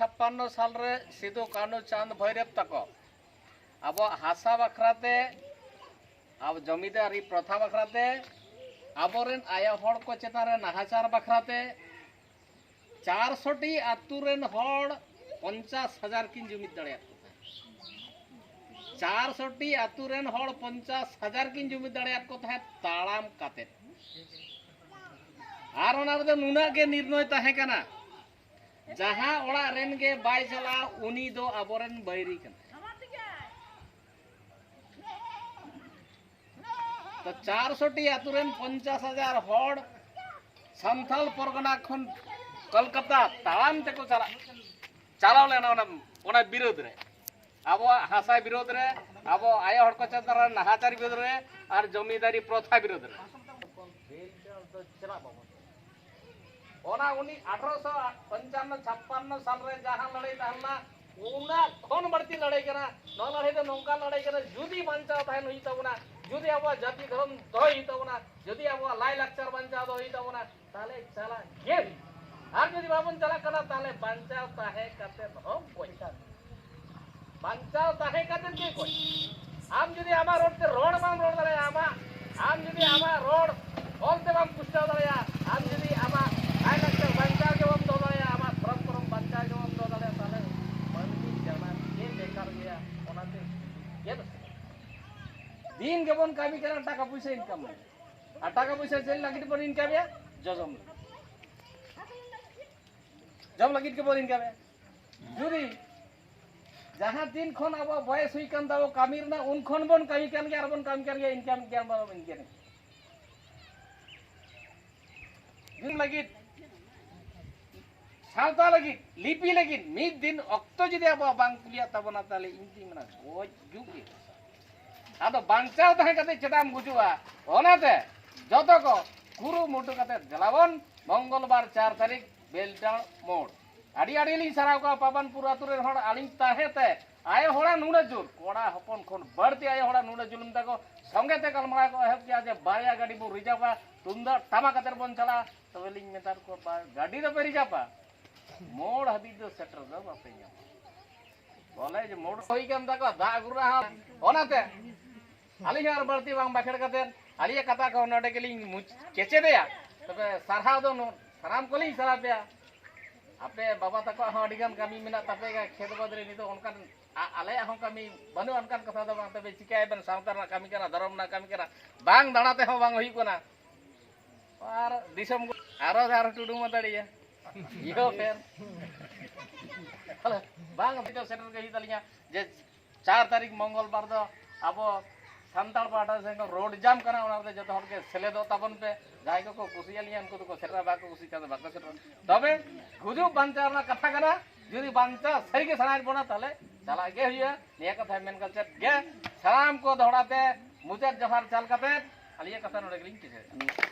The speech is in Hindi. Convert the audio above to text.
56 साल रे सिदो कानू चांद भैरव तक अब हासा बखराते अब जमीदारी प्रथा बखराते आबोरेन आया हड़ को चेतान रे नाहाचार बखराते 400टी आतुरेन हड़ 50,000 किन जुमिद दड़े 400टी आतुरेन हड़ 50,000 किन जुमिद दड़े को था ताड़ाम काते आर ओना रे नुना के निर्णय ताहे कना जहां ओड़ा रेन के बाय चला उनी दो आबोरेन बैरी कना तो 400टी आतुरेन 50,000 हड़ संथाल परगना खन कलकत्ता तालाम तेको चलाव लेना ओना विरोध रे अब हासा विरोध रे अब आय हड़ को चतरा नाहाचार विरोध रे और जमीदारी प्रथा विरोध रे ओना उनी 1855 साल रे जहां लड़ाई ताहना उना खन बढ़ती लड़ाई करा न लड़ाई तो नौका लड़ाई करा जुदी बांचा थायन हुई तबना जुदी अब जाति धर्म दही तबना जुदी अब लाई लाचार बांचा दही तबना ताले चला ये आर जुदी बाबन चला कना ताले बांचा ताहे कते हम कोई बांचा ताहे कते के कोई आम जुदी आमा रोड ते रोड बाम रोड दरे आमा आम जुदी आमा रोड ओलते बाम पुष्टा दरे आम जुदी आमा लाई लाचार बांचा के बम दो दरे आमा परम बांचा के बम दो दरे ताले मानवी जाना ये बेकार गया ओनाते ये दिन के बन कामी करा टाका पैसा इनकम आ टाका पैसा चल लागित पर इनकम या जजम जम लागित के पर इनकम या जुदी जहां दिन खन अब बयस हुई कान दाओ कामीर ना उन खन बन कामी कान के अरबन काम कर गया इनकम के बा इनके दिन लागित सावता लागित लिपि लागित मिद दिन अक्तो जदि अब बांग पुलिया तबना ताले इनती मना गोज जुगी आदो बांचाव तहे कते चेताम गुजुआ ओनाते जतो को गुरु मुटु कते जलावन मंगलवार 4 तारीख बेलटाण मोड़ आडी आडी ली सराव का पावनपुर आतुरे हड़ आलिम ताहेते आय होड़ा नुने जुल कोड़ा हपन खन बड़ती आय होड़ा नुने जुलम तको संगे ते कलमा को हेब के जे बाया गाड़ी बो रिजापा तुंदा टामा कते बन चला तबेलिंग मेतार को गाड़ी दो पे रिजापा मोड़ हबी दो सेटर दो बापे बोले जे मोड़ होई के तको दा गुरा ओनाते आली यार बढ़ती बांग बाखेड़ कते आली कथा को नडे के लिंग केचे देया तबे सरहा दो सराम कोली सरा पे आपे बाबा तको हडिगन कमी मेना तपे का खेत बदरे नि तो उनका आले हो कमी बनु उनकान कथा दो तबे चिकाय बन सावतार ना कमी करा धर्म ना कमी करा बांग दाणाते हो बांग होई कोना और दिसम आरो टुडू मदड़िया यो फेर बांग तो सेटर के ही तलिया जे 4 तारीख मंगलवार दो अब सानताड़ पाटा से रोड जाम करना उनाते जतो हर के सेले दो तबन पे जाय को कुसियालिया उनको तो सेटरा बाको कुसी का बाको सेटर तबे गुजु बांचारना कथा करा जुदी बांचा सही के सनाज बना ताले चला गे हुआ निया कथा मेन कल्चर गे सलाम को दोहराते मुजर जफर चाल कते अलिया कथा नोडे लिंक के